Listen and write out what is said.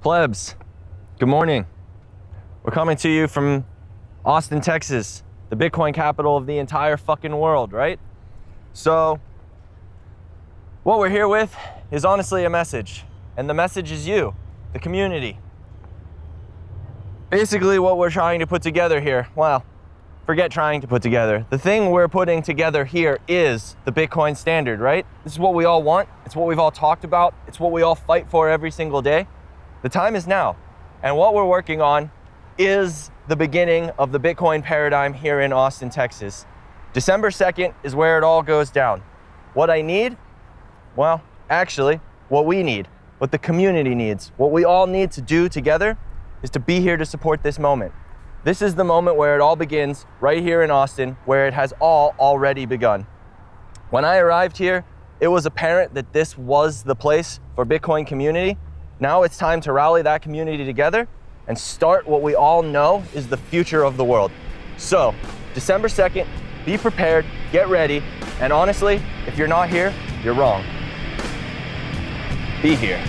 Plebs, good morning. We're coming to you from Austin, Texas, the Bitcoin capital of the entire fucking world, right? So, what we're here with is honestly a message, and the message is you, the community. Basically what we're trying to put together here, well, forget trying to put together. The thing we're putting together here is the Bitcoin standard, right? This is what we all want. It's what we've all talked about. It's what we all fight for every single day. The time is now. And what we're working on is the beginning of the Bitcoin paradigm here in Austin, Texas. December 2nd is where it all goes down. What I need? Well, actually, what we need, what the community needs, what we all need to do together is to be here to support this moment. This is the moment where it all begins, right here in Austin, where it has all already begun. When I arrived here, it was apparent that this was the place for Bitcoin community. Now it's time to rally that community together and start what we all know is the future of the world. So, December 2nd, be prepared, get ready, and honestly, if you're not here, you're wrong. Be here.